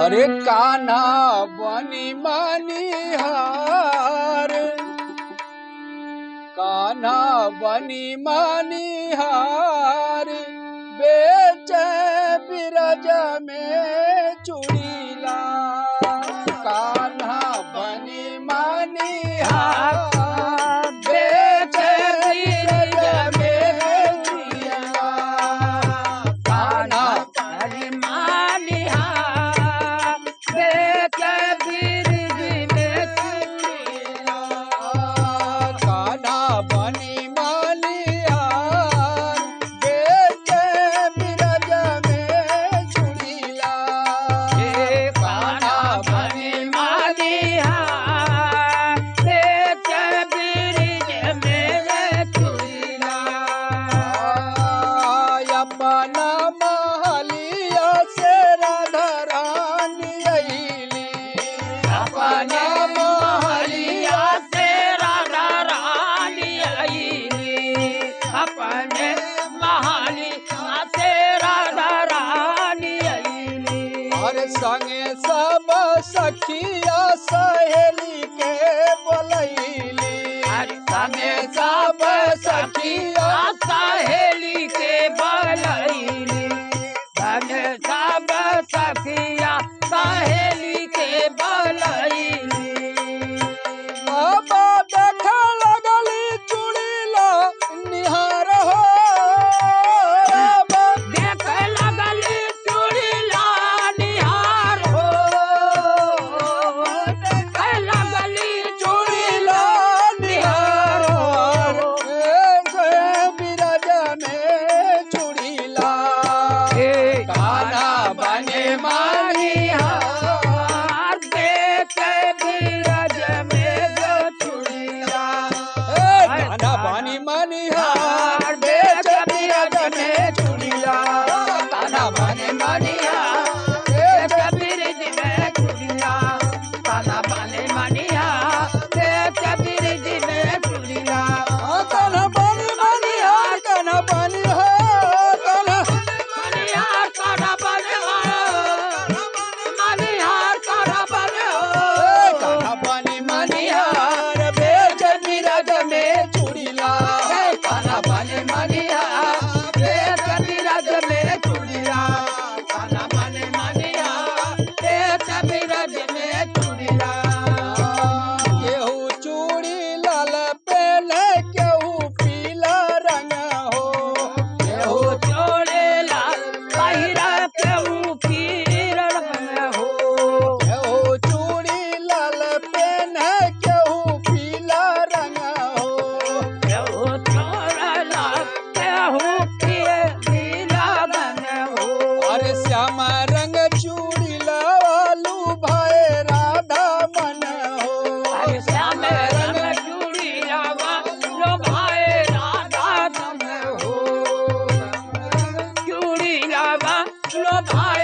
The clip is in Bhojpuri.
अरे कान्हा बनी मनिहार, कान्हा बनी मनिहार, बेचे बिरज में चूड़ीला। कान्हा बनी मनिहार, बेचे बिरज में चूड़ीला। कान्हा बनी मनिहार, बेचे बिरज में चूड़ीला। कान्हा बनी मनिहार, बेचे बिरज में चूड़ीला। कान्हा बनी मनिहार, बेचे बिरज में चूड़ीला। अपना महलिया से राधा रानी अइली, अपना महलिया से राधा रानी अइली, अपने महलिया से राधा रानी अइली। और संगे सब सखिया सहेली के बोलैली, संगे सब सखिया सहेली के बोलैली, संगे सब सखिया सहेली के बोलैली। बाबा देख लगली चूड़ीला निहार हो, बाबा देख लगली चूड़ीला निहार हो, देख लगली चूड़ीला निहार हो। बिरज में चूड़ीला, कान्हा बने मनिहार, बेचे बिरज में चूड़ीला। कान्हा बनी मनिहार, बेचे बिरज में चूड़ीला। कान्हा बनी मनिहार, बेचे बिरज में चूड़ीला। कान्हा बनी मनिहार, बेचे बिरज में चूड़ीला। कान्हा बनी मनिहार, कान्हा बनी हो, कान्हा मनिहार, कान्हा बनी मनिहार, कान्हा बनी हो। कान्हा बनी मनिहार, बेचे बिरज में चूड़ीला। कान्हा बनी मनिहार, बेचे बिरज में चूड़ीला। कान्हा बनी मनिहार, बेचे बिरज में चूड़ीला। केहू चूड़ी लाल पहने, केहू पीला रंग हो, केहू चूड़ी लाल पहिरा, केहू पीला रंग हो, केहू चूड़ी लाल पहने, केहू पीला रंग हो, केहू चूड़ी लाल, केहू पीला रंग हो। अरे श्याम रंग चूड़ी लालू भाई राधा मन हो, अरे श्याम रंग चूड़ी लालू भाई राधा मन हो, चूड़ी लालू भाई